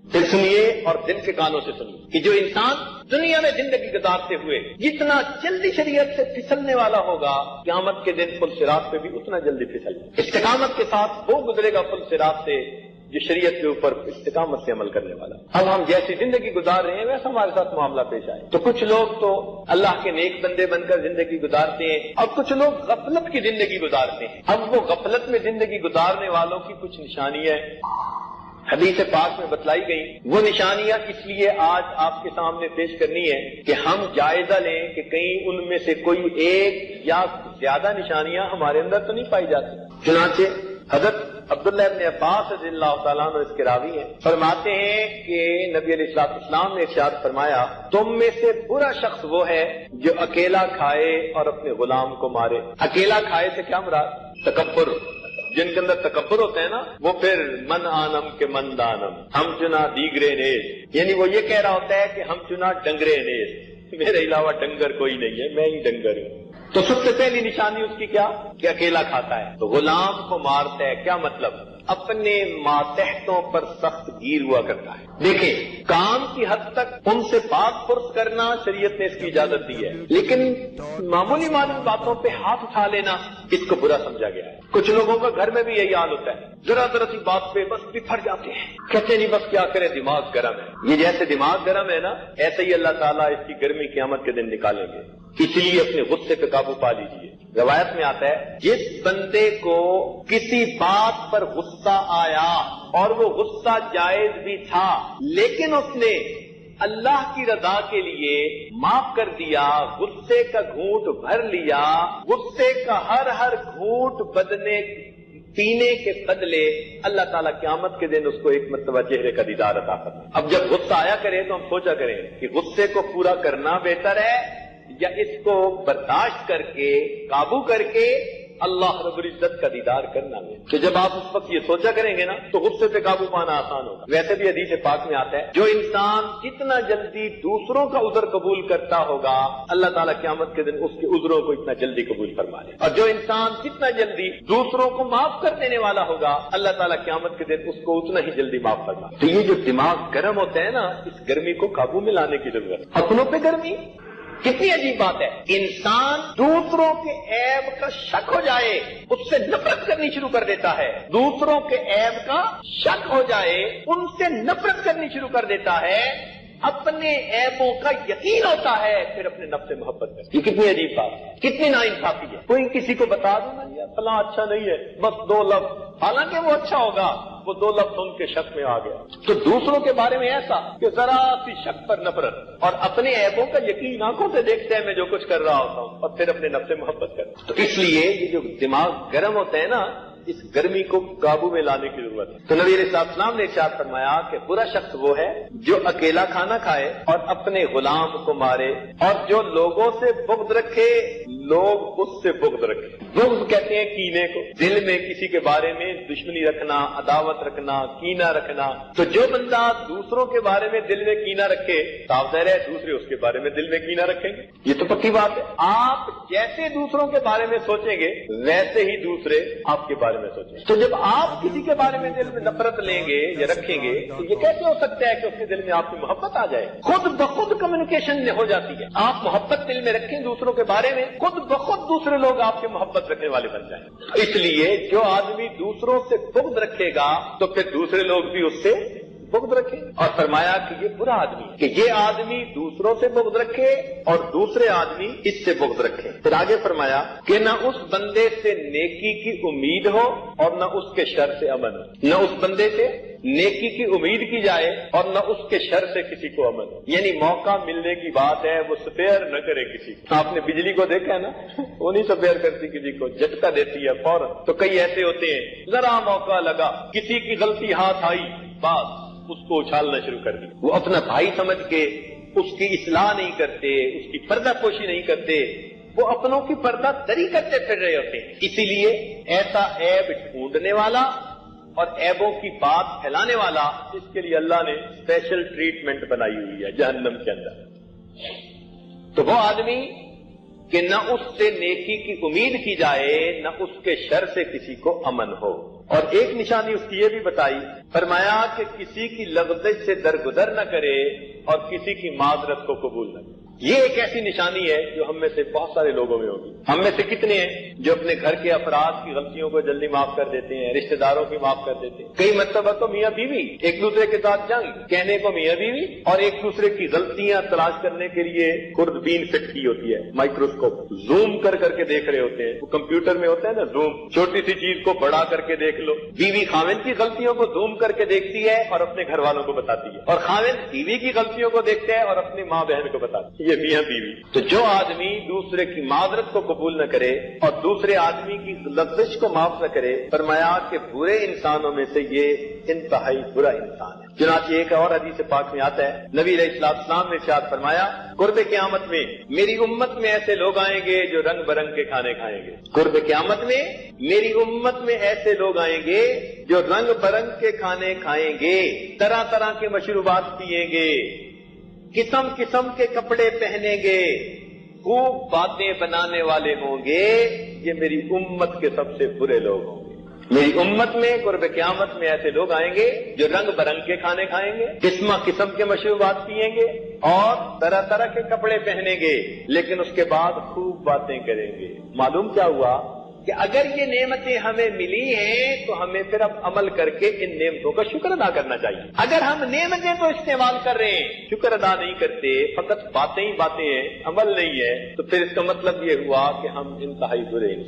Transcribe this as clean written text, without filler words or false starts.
پھر سنیے اور دل کے کانوں سے سنیے کہ جو انسان دنیا میں زندگی گزارتے ہوئے جتنا جلدی شریعت سے پھسلنے والا ہوگا قیامت کے دن پل صراط پہ بھی اتنا جلدی پھسل استقامت کے ساتھ وہ گزرے گا پل صراط سے جو شریعت کے اوپر استقامت سے عمل کرنے والا۔ اب ہم جیسی زندگی گزار رہے ہیں ویسا ہمارے ساتھ معاملہ پیش آئے تو کچھ لوگ تو اللہ کے نیک بندے بن کر زندگی گزارتے ہیں اور کچھ لوگ غفلت کی زندگی گزارتے ہیں۔ اب وہ غفلت میں زندگی گزارنے والوں کی کچھ نشانیاں حدیث پاک میں بتلائی گئی، وہ نشانیاں اس لیے آج آپ کے سامنے پیش کرنی ہے کہ ہم جائزہ لیں کہ کہیں ان میں سے کوئی ایک یا زیادہ نشانیاں ہمارے اندر تو نہیں پائی جاتی۔ چنانچہ حضرت عبداللہ ابن عباس رضی اللہ تعالیٰ عنہ اس کے راوی ہیں، فرماتے ہیں کہ نبی علیہ الصلوۃ والسلام نے ارشاد فرمایا تم میں سے برا شخص وہ ہے جو اکیلا کھائے اور اپنے غلام کو مارے۔ اکیلا کھائے سے کیا مراد؟ تکبر۔ جن کے اندر تکبر ہوتا ہے نا وہ پھر من آنم کے من دانم، ہم چنا دیگرے نیز، یعنی وہ یہ کہہ رہا ہوتا ہے کہ ہم چنا ڈنگرے نیز، میرے علاوہ ڈنگر کوئی نہیں ہے، میں ہی ڈنگر ہوں۔ تو سب سے پہلی نشانی اس کی کیا کہ اکیلا کھاتا ہے، تو غلام کو مارتا ہے۔ کیا مطلب؟ اپنے ماتحتوں پر سخت گیر ہوا کرتا ہے۔ دیکھیں کام کی حد تک ان سے بات پرس کرنا شریعت نے اس کی اجازت دی ہے، لیکن معمولی باتوں پہ ہاتھ اٹھا لینا اس کو برا سمجھا گیا ہے۔ کچھ لوگوں کا گھر میں بھی یہی حال ہوتا ہے، ذرا سی بات پہ بس بفر جاتے ہیں، کہتے نہیں بس کیا کرے دماغ گرم ہے۔ یہ جیسے دماغ گرم ہے نا ایسے ہی اللہ تعالیٰ اس کی گرمی قیامت کے دن نکالیں گے، اس لیے اپنے غصے پہ قابو پا لیجیے۔ روایت میں آتا ہے جس بندے کو کسی بات پر غصہ آیا اور وہ غصہ جائز بھی تھا لیکن اس نے اللہ کی رضا کے لیے معاف کر دیا، غصے کا گھونٹ بھر لیا، غصے کا ہر گھونٹ پینے کے بدلے اللہ تعالیٰ قیامت کے دن اس کو ایک مرتبہ چہرے کا دیدار عطا کرتا۔ اب جب غصہ آیا کرے تو ہم سوچا کریں کہ غصے کو پورا کرنا بہتر ہے یا اس کو برداشت کر کے قابو کر کے اللہ رب العزت کا دیدار کرنا ہے۔ کہ جب آپ اس وقت یہ سوچا کریں گے نا تو غصے پہ قابو پانا آسان ہوگا۔ ویسے بھی حدیث پاک میں آتا ہے جو انسان جتنا جلدی دوسروں کا عذر قبول کرتا ہوگا اللہ تعالیٰ قیامت کے دن اس کے عذروں کو اتنا جلدی قبول فرما لے، اور جو انسان جتنا جلدی دوسروں کو معاف کر دینے والا ہوگا اللہ تعالیٰ قیامت کے دن اس کو اتنا ہی جلدی معاف فرما۔ تو یہ جو دماغ گرم ہوتا ہے نا اس گرمی کو قابو میں لانے کی ضرورت ہے۔ اپنوں پہ گرمی کتنی عجیب بات ہے، انسان دوسروں کے عیب کا شک ہو جائے اس سے نفرت کرنی شروع کر دیتا ہے، دوسروں کے عیب کا شک ہو جائے ان سے نفرت کرنی شروع کر دیتا ہے، اپنے عیبوں کا یقین ہوتا ہے پھر اپنے نفس سے محبت کرتا ہے۔ یہ کتنی عجیب بات ہے، کتنی ناانصافی ہے۔ کوئی کسی کو بتا دو نا یار فلاں اچھا نہیں ہے، بس 2 لفظ، حالانکہ وہ اچھا ہوگا، وہ 2 لفظ ان کے شک میں آ گیا۔ تو دوسروں کے بارے میں ایسا کہ ذرا سی شک پر نفرت، اور اپنے عیبوں کا یقین آنکھوں سے دیکھتے ہیں میں جو کچھ کر رہا ہوتا ہوں، اور پھر اپنے نفس سے محبت کرتا ہوں۔ تو اس لیے یہ جو دماغ گرم ہوتا ہے نا اس گرمی کو قابو میں لانے کی ضرورت ہے۔ تو نبی علیہ السلام نے ارشاد فرمایا کہ برا شخص وہ ہے جو اکیلا کھانا کھائے اور اپنے غلام کو مارے، اور جو لوگوں سے بغض رکھے لوگ اس سے بغض رکھے۔ بغض کہتے ہیں کینے کو، دل میں کسی کے بارے میں دشمنی رکھنا، عداوت رکھنا، کینہ رکھنا۔ تو جو بندہ دوسروں کے بارے میں دل میں کینہ رکھے صاف ظاہر ہے دوسرے اس کے بارے میں دل میں کینہ رکھیں گے، یہ تو پکی بات ہے۔ آپ جیسے دوسروں کے بارے میں سوچیں گے ویسے ہی دوسرے آپ کے بارے میں سوچیں۔ تو جب آپ کسی کے بارے میں دل میں نفرت لیں گے یا رکھیں گے تو یہ کیسے ہو سکتا ہے کہ اس کے دل میں آپ کی محبت آ جائے؟ خود بخود کمیونیکیشن ہو جاتی ہے۔ آپ محبت دل میں رکھیں دوسروں کے بارے میں، خود بخود دوسرے لوگ آپ کے محبت رکھنے والے بن جائیں۔ اس لیے جو آدمی دوسروں سے بغض رکھے گا تو پھر دوسرے لوگ بھی اس سے بغض رکھے، اور فرمایا کہ یہ برا آدمی ہے کہ یہ آدمی دوسروں سے بغض رکھے اور دوسرے آدمی اس سے بغض رکھے۔ پھر آگے فرمایا کہ نہ اس بندے سے نیکی کی امید ہو اور نہ اس کے شر سے امن ہو، نہ اس بندے سے نیکی کی امید کی جائے اور نہ اس کے شر سے کسی کو امن ہو۔ یعنی موقع ملنے کی بات ہے وہ سپیئر نہ کرے کسی کو۔ آپ نے بجلی کو دیکھا ہے نا وہ نہیں سپیئر کرتی کسی کو، جھٹکا دیتی ہے فوراً۔ تو کئی ایسے ہوتے ہیں ذرا موقع لگا کسی کی غلطی ہاتھ آئی بات اس کو اچھالنا شروع کر دی، وہ اپنا بھائی سمجھ کے اس کی اصلاح نہیں کرتے، اس کی پردہ پوشی نہیں کرتے، وہ اپنوں کی پردہ دری کرتے پھر رہے ہوتے ہیں۔ اسی لیے ایسا عیب ڈھونڈنے والا اور عیبوں کی بات پھیلانے والا اس کے لیے اللہ نے اسپیشل ٹریٹمنٹ بنائی ہوئی ہے جہنم کے اندر۔ تو وہ آدمی کہ نہ اس سے نیکی کی امید کی جائے نہ اس کے شر سے کسی کو امن ہو، اور ایک نشانی اس کی یہ بھی بتائی، فرمایا کہ کسی کی لغزش سے درگزر نہ کرے اور کسی کی معذرت کو قبول نہ کرے۔ یہ ایک ایسی نشانی ہے جو ہم میں سے بہت سارے لوگوں میں ہوگی۔ ہم میں سے کتنے ہیں جو اپنے گھر کے افراد کی غلطیوں کو جلدی معاف کر دیتے ہیں، رشتہ داروں کی معاف کر دیتے ہیں۔ کئی مرتبہ تو میاں بیوی ایک دوسرے کے ساتھ جنگ، کہنے کو میاں بیوی، اور ایک دوسرے کی غلطیاں تلاش کرنے کے لیے خوردبین فٹ کی ہوتی ہے، مائکروسکوپ، زوم کر کر کے دیکھ رہے ہوتے ہیں۔ وہ کمپیوٹر میں ہوتا ہے نا زوم، چھوٹی سی چیز کو بڑا کر کے دیکھ لو۔ بیوی خاوند کی غلطیوں کو زوم کر کے دیکھتی ہے اور اپنے گھر والوں کو بتاتی ہے، اور خاوند بیوی کی غلطیوں کو دیکھتا ہے اور اپنی ماں بہن کو بتاتی ہے۔ یہ میاں بیوی۔ تو جو آدمی دوسرے کی معذرت کو قبول نہ کرے اور دوسرے آدمی کی لغزش کو معاف نہ کرے، فرمایا کہ برے انسانوں میں سے یہ انتہائی برا انسان ہے۔ چنانچہ ایک اور حدیث پاک میں آتا ہے، نبی علیہ السلام نے ارشاد فرمایا، قرب قیامت میں میری امت میں ایسے لوگ آئیں گے جو رنگ برنگ کے کھانے کھائیں گے۔ قرب قیامت میں میری امت میں ایسے لوگ آئیں گے جو رنگ برنگ کے کھانے کھائیں گے، طرح طرح کے مشروبات پیئیں گے، قسم قسم کے کپڑے پہنیں گے، خوب باتیں بنانے والے ہوں گے۔ یہ میری امت کے سب سے برے لوگ ہوں گے۔ میری امت میں قرب قیامت میں ایسے لوگ آئیں گے جو رنگ برنگ کے کھانے کھائیں گے، قسم قسم کے مشروبات پئیں گے اور طرح طرح کے کپڑے پہنیں گے، لیکن اس کے بعد خوب باتیں کریں گے۔ معلوم کیا ہوا کہ اگر یہ نعمتیں ہمیں ملی ہیں تو ہمیں پھر اب عمل کر کے ان نعمتوں کا شکر ادا کرنا چاہیے۔ اگر ہم نعمتیں تو استعمال کر رہے ہیں، شکر ادا نہیں کرتے، فقط باتیں ہی باتیں ہیں، عمل نہیں ہے، تو پھر اس کا مطلب یہ ہوا کہ ہم انتہائی برے ہیں۔